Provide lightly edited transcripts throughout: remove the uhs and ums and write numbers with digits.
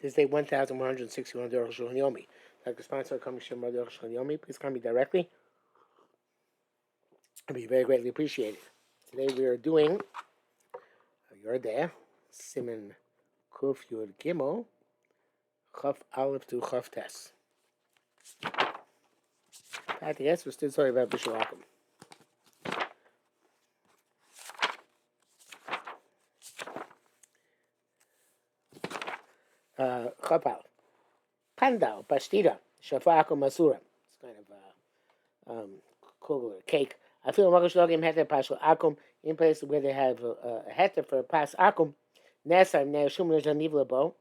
This is day 1161 of Arukh HaShulchan Yomi. Like the sponsor coming to Arukh HaShulchan Yomi, please call me directly. I'd be very greatly appreciated. Today we are doing your day, Siman Kuf Yud Gimel, Chaf Aleph to Chaf Tes. I guess we're still talking about Bishul Akum. Chaf Aleph. Pandal, Pashtida, Shafa Akum Masura. It's kind of kugel, cake. I feel Makashlogim Heter Pashal Akum in places where they have a heter for Pas Akum. Nesar Neashum Janiv Labo.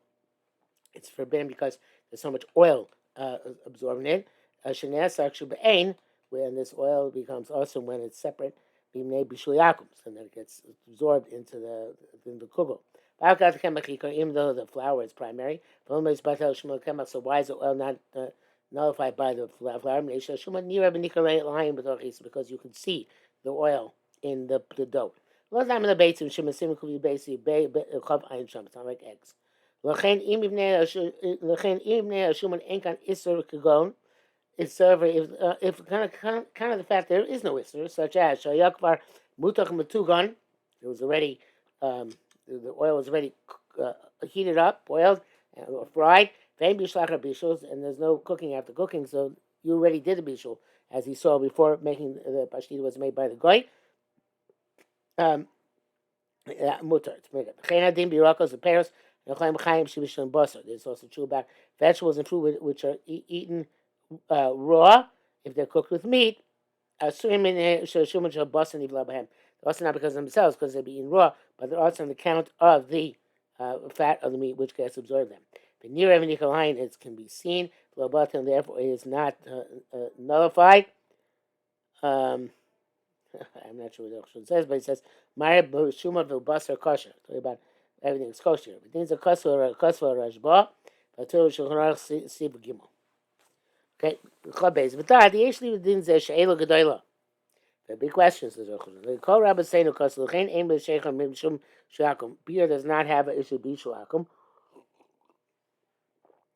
It's forbidden because there's so much oil absorbing it. Shenesar Shubain, when this oil becomes awesome when it's separate, Bimne Bishul Akum, so then it gets absorbed into the kugel. Even though the flour is primary, so why is the oil not nullified by the flour? Because you can see the oil in the dough. It's not like eggs. If kind of the fact there is no isser, such as Shayakvar Mutach Matugan, it was already the oil was already heated up, boiled, fried. And there's no cooking after cooking, so you already did the bishul, as he saw before making the pashtida was made by the goy. Mutter, it's made up. It's also true about vegetables and fruit which are eaten raw. If they're cooked with meat, also not because of themselves, because they're being raw, but they're also on account of the fat of the meat which gets absorbed them. But near Evan it can be seen, and therefore it is not nullified. I'm not sure what it says, but it says Marib Shuma Vilbasar Kosher. Talking about everything's kosher. But things are kosher rashba, but Shulchan Sib Gimel. Okay, Chabez. But that the actually things are Sheila Gedola. The big question is the Kol Rabbi saying because Luchain Aim B'Sheicham Mishum Shakum. Beer does not have an issue Bishakum.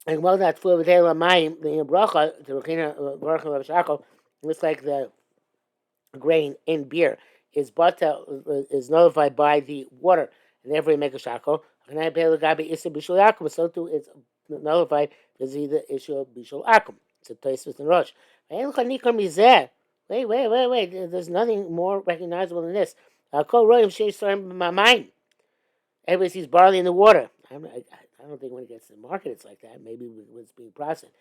And while that for the Mayim, the bracha, the Ruchina bracha of Shakum, looks like the grain in beer is nullified by the water, and therefore you make a shakel. So too it's nullified because it's the issue of Bishul Akum. It's a Tosfos and Rosh. Wait. There's nothing more recognizable than this. Everybody sees barley in the water. I don't think when it gets to the market it's like that. Maybe it's being processed.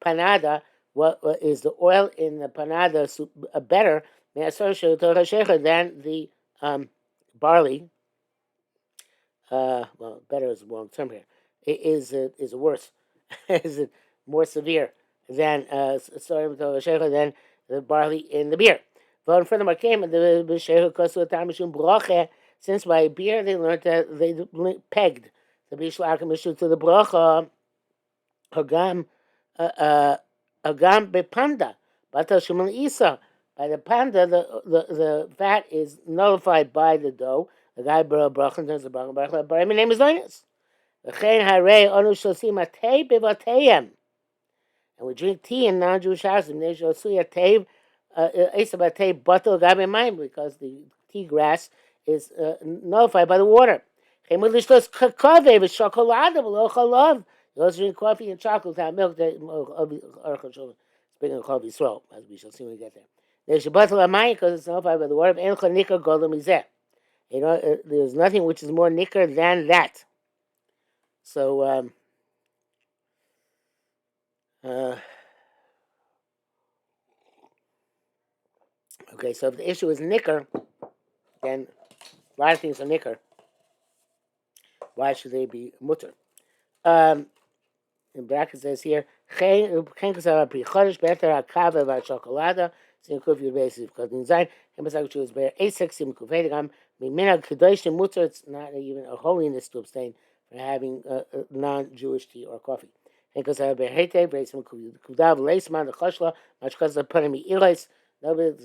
Panada. What is the oil in the panada better than the barley? Well, better is the wrong term here. Is worse? Is it more severe than the barley in the beer? Well, furthermore, came the since by beer they learned that they pegged the bishul akum to the bracha hagam agam bepanda bata shuman isa. By the panda, the fat is nullified by the dough. The guy bracha turns the bracha. But my name is Linus. And we drink tea in non-Jewish houses. Because the tea grass is nullified by the water. You also drink coffee and chocolate without milk. Speaking of coffee, throw, as we shall see when we get there. There's because it's nullified by the water. There's nothing which is more nicker than that. So, okay, so if the issue is nicker, then a lot of things are nicker. Why should they be mutter? In brackets says here, better chocolate. Because it's not even a holiness to abstain from having non-Jewish tea or coffee. Because nobody's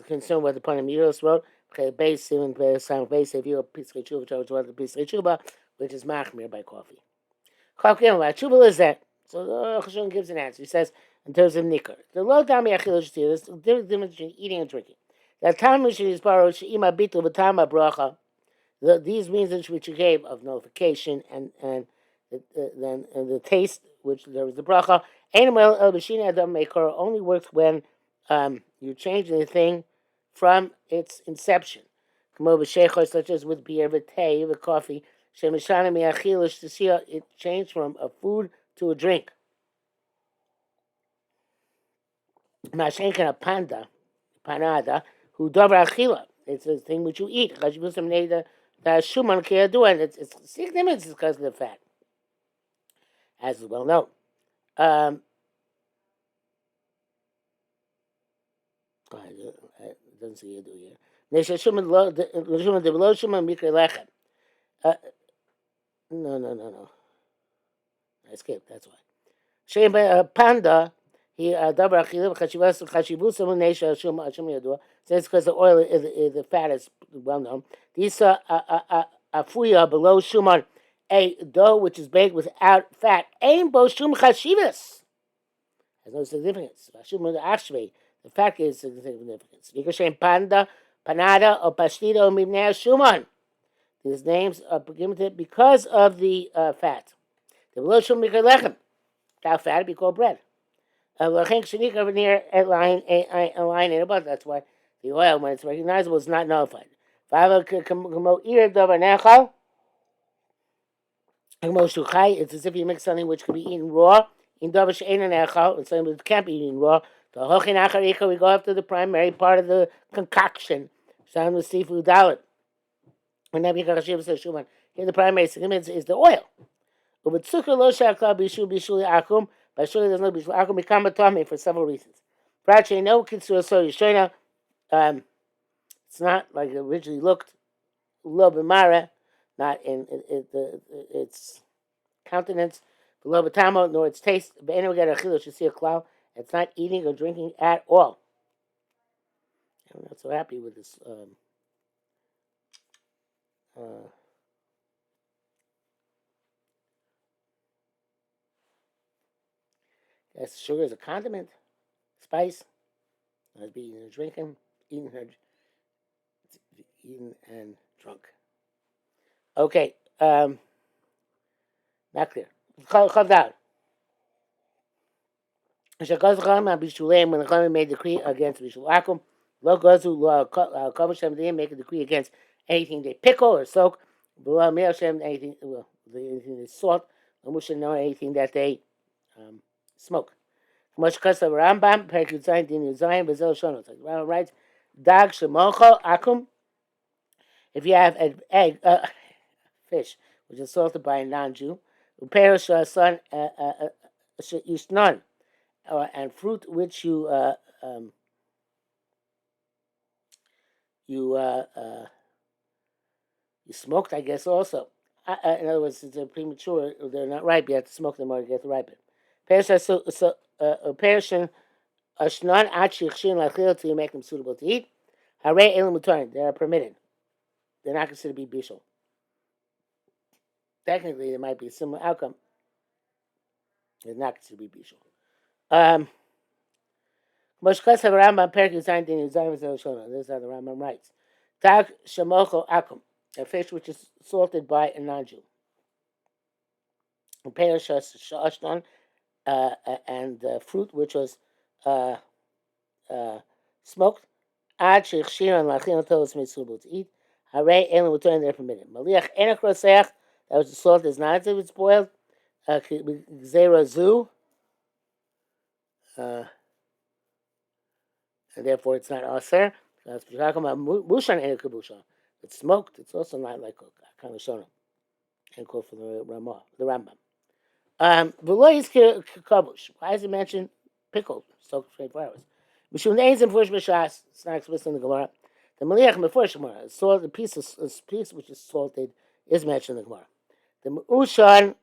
concerned what the Panamiros wrote. which is machmir by coffee. Chubal is that. So the Arukh HaShulchan gives an answer. He says, in terms of nikkur, the low dami achil is there's a difference between eating and drinking. The time is borrowed she'ima bitul v'tama bracha. These reasons which you gave of nullification and then the taste, which there was the bracha. Animal el b'shina adam makor only works when you change the thing from its inception. Kamo b'sheichos, such as with beer, v'tei, the coffee. Shemishana mi'achilish to see it changed from a food to a drink. Mashenkan a panada, who davar achila. It's a thing which you eat. Chashibusam neda shuman kiyadu, and its significance is because of the fat, as is well known. It doesn't say yadu here. Nesha shuman lo shuman mikre lechem. No. I skipped. That's why. Shem panda. He davar achila chashibusam nesha shuman yadua. So it's because the oil, the fat is well known. These afuya below shuman, a dough which is baked without fat. Ain bo shum chashivas has no significance. Shuman ashvei, the fat gives significance. Because panda, panada, or pastito mimnei shuman. These names are given because of the fat. The below shuman mikra lechem. Without fat, it'd be called bread. Lachenk shenik over near a line and above. That's why the oil, when it's recognizable, is not nullified. It's as if you mix something which can be eaten raw. In davar she'ein nechal, and something which can't be eaten raw. We go after the primary part of the concoction. Sound with seafood dalit. Here the primary significance is the oil. But surely there's no bishul akum become a tummy for several reasons. Prache no consider so yishena. It's not like it originally looked. Lo b'mara, not in its countenance. Lo b'tamo, nor its taste. Be'enu get a chilo should see a cloud. It's not eating or drinking at all. I'm not so happy with this. Yes, sugar is a condiment, spice. Not be eaten and drinking, eaten and drunk. Okay, not clear. Chavdal. When the Chachamim made a decree against Bishul Akum, Lo Gozu Lo Kavashem, they didn't make a decree against anything they pickle or soak. Below Meir Shem, anything they salt. Musha know anything that they smoke. Much Kasa Rambam, Perikut Zayin, Din Zayin, Bazel Shonos. Like Rambam writes, Dag Shemocho Akum. If you have an egg, fish, which is salted by a non-Jew, Perish son Yishnon, and fruit which you smoked, I guess, also. In other words, since they're premature, they're not ripe, you have to smoke them or get to ripen. Perishin ashnan achichin lachil till you make them suitable to eat. Hare elim mutarin, they are permitted. They're not considered to be bishul. Technically, there might be a similar outcome. They're not considered to be bishul. Moshkas have Rambam Perikut Zayin Din Zayin V'Zel Shona. This is how the Rambam writes. Tag shemocho akum, a fish which is salted by a non-Jew. Perishas shashnon, and fruit which was smoked. Ad sheichshiran lachin otos mitzubul to eat. Hare elim utoin, they're permitted. Maliach enak roseach, that was the salt is not as if it's boiled. Zera zu, and therefore it's not aser. That's what you're talking about. Mushan enak kabusha. It's smoked. It's also not like a kamishona. And quote from the Rambam. V'lo kabush. Why does it mention pickled, soaked 24 hours? Mishum neins and fush b'shas. It's not explicit in the Gemara. The maliach mefush Gemara. Salt, the piece which is salted is mentioned in the Gemara. The mushan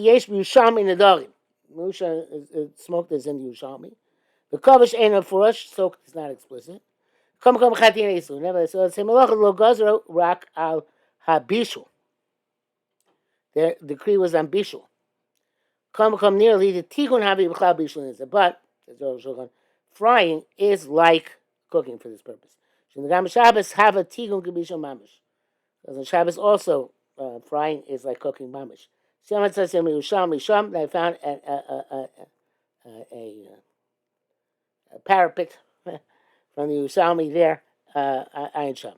yesh b'yushami nedarim. Mushan is smoked as in the Yushami. The kabush ain't a fush. Soaked is not explicit. Come chatin isu. Never so say malacha lo gazro rak al habishul. Their decree was on bishul. Come nearly the tikkun habi b'chal bishul is. But frying is like cooking for this purpose. So the Gam Shabbos have a tikkun kibishul mamish. Because on Shabbos also frying is like cooking mamish. Someone says in Misham, I found a parapet from the Yerushalmi there, Ayin Sham.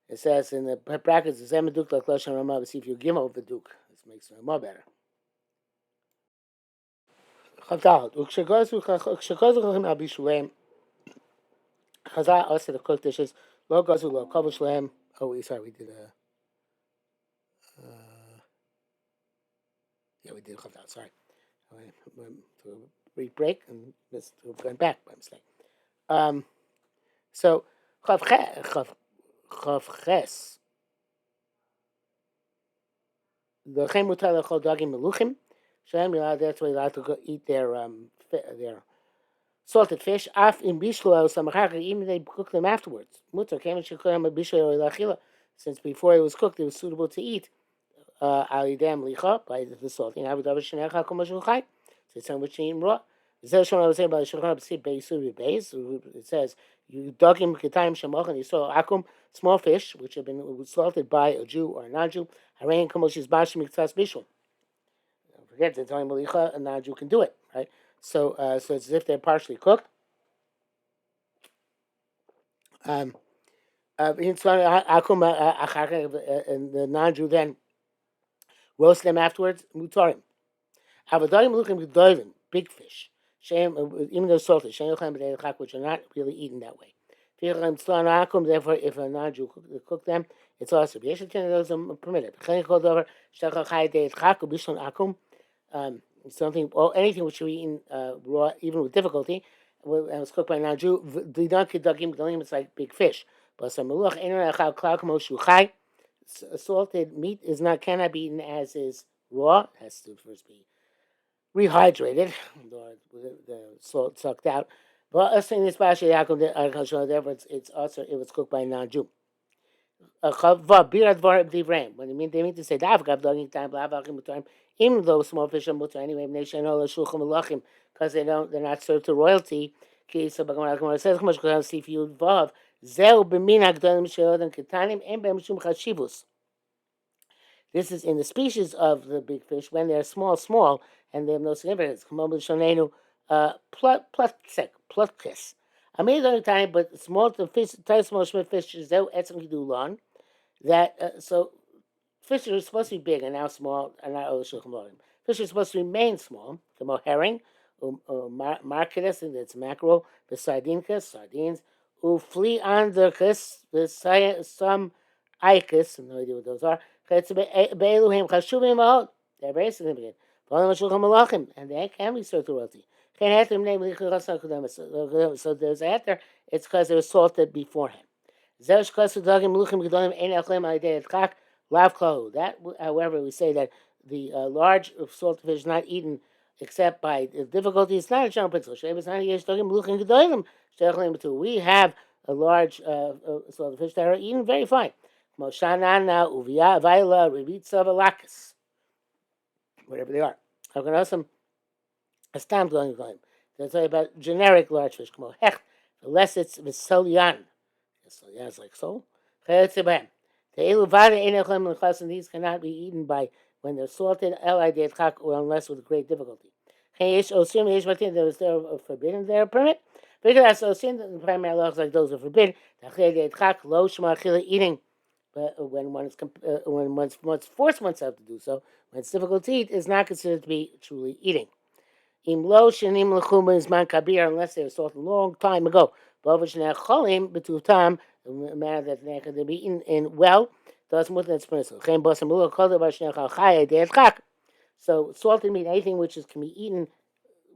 It says in the brackets, the same duk like Lashon Ramah, see if you give over the duk. This makes it more better. Chazal, ukshagos uchim al bishuleim. Chazal also the cooked dishes. Lo gazu lo kavush lehem. Oh, sorry, we did a. Yeah, we did Chazal. Sorry, I went to a brief break and missed going back by mistake. So Chavches. The chem mutar lechol dagim meluchim. Shem that's why you're allowed to go eat their salted fish. Af in bishlo samachar, even they cook them afterwards. Mutar came and shekulam bishlo lachila. Since before it was cooked, it was suitable to eat. Alidem licha by the salting. Avodav shenecha komashul chai. So it's something which you eat raw. It says I was saying about it says you dagim ketayim shemach, and you saw akum, small fish which have been salted by a Jew or a non-Jew. Harayin kamoshis bashim miktas bishul. Forget that telling malicha, a non-Jew can do it, right? So it's as if they're partially cooked. And the non-Jew then roast them afterwards. Mutarim. Avodarim lukim gedolim, big fish. Even though salted, which are not really eaten that way. Therefore, if a non-Jew cook them, it's also those are permitted. Something or anything which we eat raw, even with difficulty, and was cooked by a non-Jew. It's like big fish. But salted meat cannot be eaten as is raw. It has to first be rehydrated, the salt sucked out. But us saying this therefore it's also it was cooked by a non-Jew. When they mean to say even though small fish are mutar anyway, because they're not served to royalty. Says this is in the species of the big fish when they're small, and they have no significance. Plutkis. I made it time, but small fish, small fish, that so fish are supposed to be big and now small, and not all the fish are supposed to remain small. The herring, marketus, and it's mackerel, the sardines, flee under some icus, no idea what those are. They're very significant. And they can be served to royalty. So there's a heter, it's because they were salted beforehand. That, however, we say that the large salted fish is not eaten except by difficulty. It's not a general principle. We have a large salted fish that are eaten very fine. Whatever they are. A stamp going. They'll tell you about generic large fish. Unless it's Solyan. Solyan is like soul. And these cannot be eaten by when they're salted, or unless with great difficulty. They're forbidden, they're permit. Because the primary laws like those are forbidden. Eating, but when one's forced oneself to do so, when it's difficult to eat, is not considered to be truly eating. Unless they were salted a long time ago. The manner that they can be eaten in well, does more than it's permissible. So salted meat, anything which can be eaten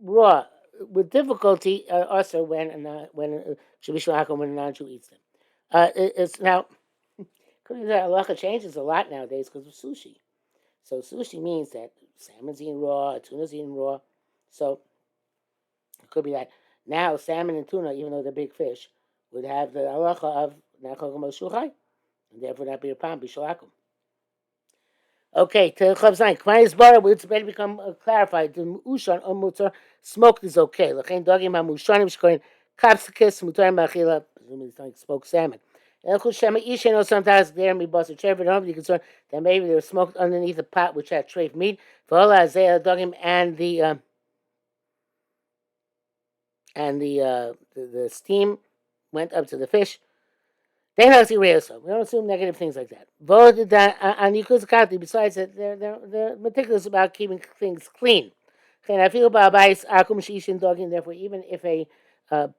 raw with difficulty, also when a non-Jew eats them. It's now halacha changes a lot nowadays because of sushi. So sushi means that salmon's eaten raw, tuna's eaten raw. So it could be that now salmon and tuna, even though they're big fish, would have the halacha of nachal Moshuchai, and therefore not be a palm, be shalakum. Okay, to Chav Zayin. K'mayis bara, it's better become clarified. The ushan or mutar, smoked is okay. L'chein dogim ha-mushanim shkoyin kapsikis mutarim b'achila, presumably it's like smoked salmon. Elchul shema ishen or sometimes there may bust a chair, but don't be concerned that maybe they were smoked underneath a pot which had treif meat. For all Isaiah dogim and the steam went up to the fish. They don't see real stuff. We don't assume negative things like that. Voted that on Yukuzakati, besides that, they're meticulous about keeping things clean. And I feel about bias, Akum Shishin dogging, therefore, even if a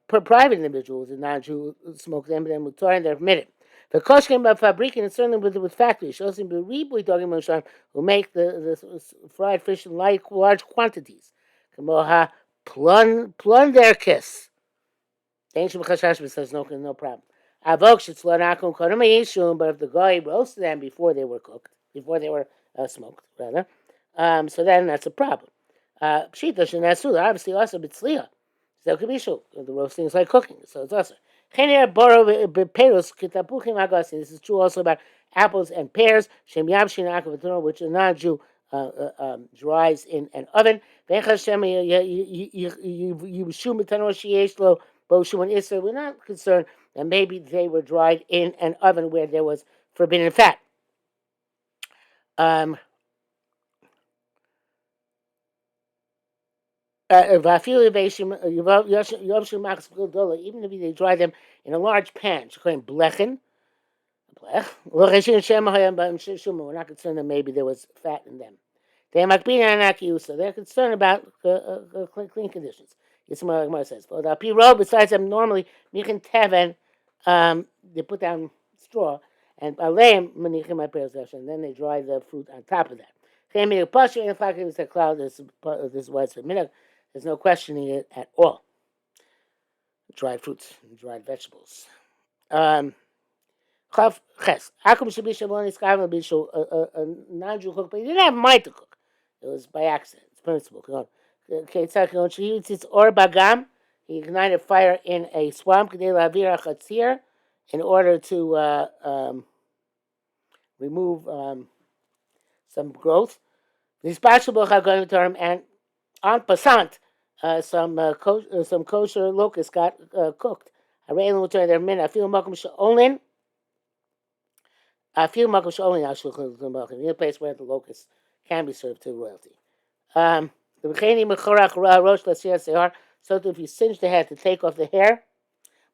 private individual is a non Jew smoke them, then Mutar and they're permitted. The Koshkin about fabriking, and certainly with factories, shows him the Ribui dogging Moshan who make the fried fish in large quantities. Kamoha plun their kiss. The ancient Chashash says no problem. Avok shitslanakum kodem yishum, but if the guy roasted them before they were cooked, before they were smoked, rather, so then that's a problem. Pshita shenasul, obviously also bitzliya. So it could be shul. The roasting is like cooking, so it's also. Chener boro beperos kitapuchim agasin. This is true also about apples and pears. Shem yabshin akavatun, which a non-Jew dries in an oven. Ve'echad shem yibshu mitano sheyesh lo boshu and Israel. We're not concerned that maybe they were dried in an oven where there was forbidden fat. Even if they dry them in a large pan, blechen. We're not concerned that maybe there was fat in them. They're concerned about clean conditions. Yisrael says. Besides them, normally they put down straw, and and then they dry the fruit on top of that. This is why it's minhag. There's no questioning it at all. Dried fruits and dried vegetables. Chav ches. Akum shabi shalom iskav bishul a non-Jew cook, but he didn't have mind to cook. It was by accident. It's permissible. Okay, it's or bagam. He ignited fire in a swamp in order to remove some growth. And en passant, some kosher locusts got cooked. I will turn their minute. I feel makom she'olin. I feel makom she'olin al shulchan l'makom. In a place where the locusts can be served to royalty. The b'cheni mechorach rosh l'siyah sehar. So if you singe the head to take off the hair,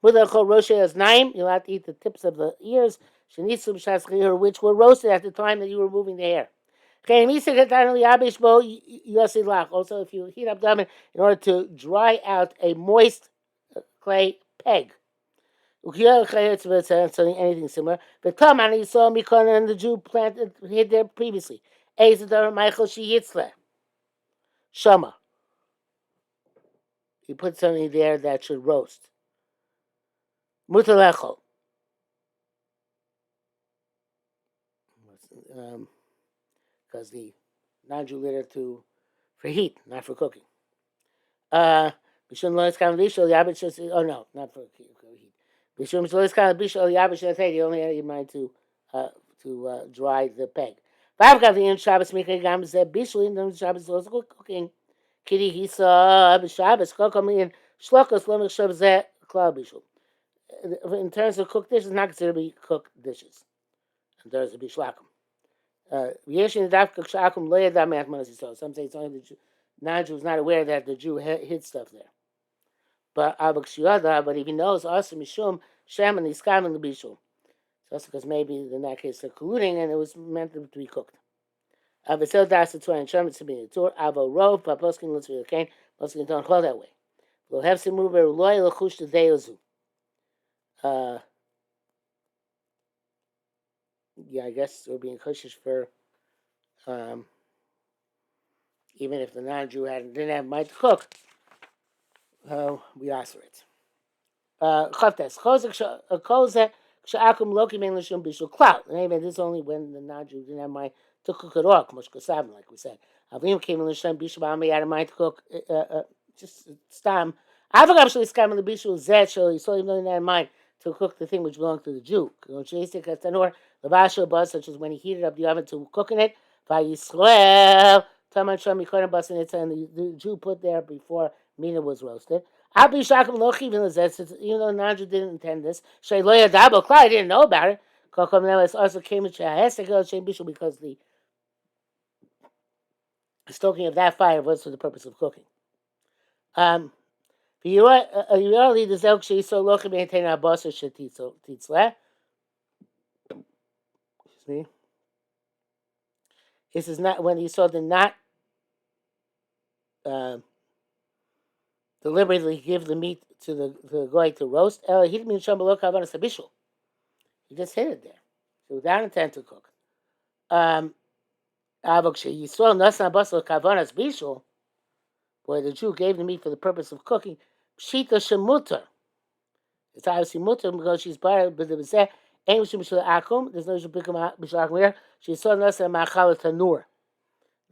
with a chol rosh naim, you'll have to eat the tips of the ears, which were roasted at the time that you were removing the hair. Also, if you heat up the oven in order to dry out a moist clay peg. Anything similar. The Taman you saw Mikon and the Jew planted hid there previously. Shama. You put something there that should roast. Mutalechol. Because the non-Jew litter for heat, not for cooking. Oh no, not for heat. You only had in mind to dry the peg. I've got the in Shabbos making games that Bishul in Shabbos also cooking. Kitty he saw Shabbos kokom in shlokos lomer Shabbos klal Bishul. In terms of cooked dishes, not considered to be cooked dishes. In terms of bishlakum. Some say it's only the non-Jew is not aware that the Jew hid stuff there. But if he knows also mishum shem and iskam and bishul. So that's because maybe in that case they're colluding and it was meant to be cooked. Avesel das the Torah and shem to be the Torah. Avo rov paposkin looks for the cane. Poskin don't hold that way. Lo have some mover loy lechush to deozu. Yeah, I guess we're being cautious for even if the non-Jew didn't have mind to cook, we answer it. Chavtes kozeh kshakum loki mein l'shum bishul klal. And this is only when the non-Jew didn't have mind to cook at all. K'mosh kosavim, like we said. Avim came in l'shum bishul ba'amei had a mind to cook. Just stam. Avagam shel iskam l'bishul zeh shel yisol even though he didn't have mind to cook the thing which belonged to the Jew. Such as when he heated up the oven to cook in it. Vayisrael, Taman Sham Yikonim Bas, and the Jew put there before Mina was roasted. Abi Shakim Loch, even though Nandra didn't intend this. Shay Loya Dabo Klai didn't know about it. Kokom Neves also came to Shahesek Bishul because the stoking of that fire was for the purpose of cooking. Usually the Zelk She so Lochim maintain our boss or Shetitzle. Excuse me. This is not when he saw the not deliberately give the meat to the goy to roast. He didn't mean Shambalok Havanas Bishul. He just hid it there. So without intent to cook. Yisrael Nasan Basel Kavanas Bishul, where the Jew gave the meat for the purpose of cooking. Pshita Shemuter. It's obviously mutter because she's bar, but there's no Akum. There's no Shabikam Bishak here. She saw Nasan Machal Tanur.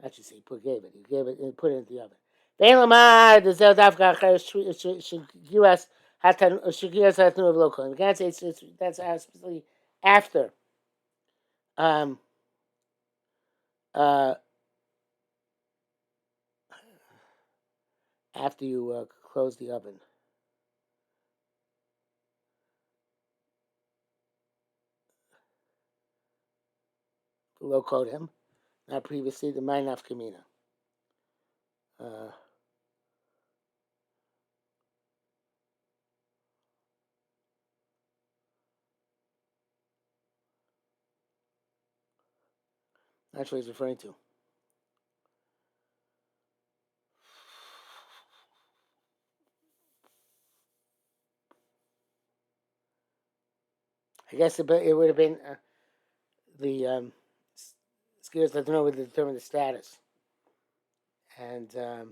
Not just he gave it. He gave it and put it in the oven. Beilamar the Zeldavka Shigiras Hatan Shigiras Hatanu of local. And we can't say that's specifically after after you close the oven. Below code him, not previously the Mainaf Kamina. That's what he's referring to. I guess it would have been the skiers that know would determine the status, and it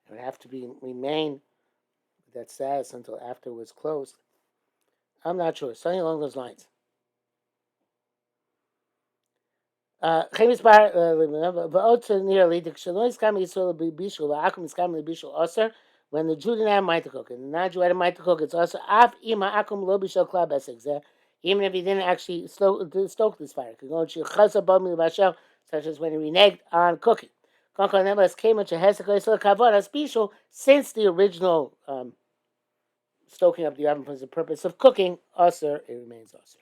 would have to remain with that status until after it was closed. I'm not sure. Something along those lines. When the Jew didn't have mind to cook, and the non-Jew had a mind to cook, it's also even if he didn't actually stoke this fire, such as when he reneged on cooking. Since the original stoking up the oven for the purpose of cooking, it remains usher.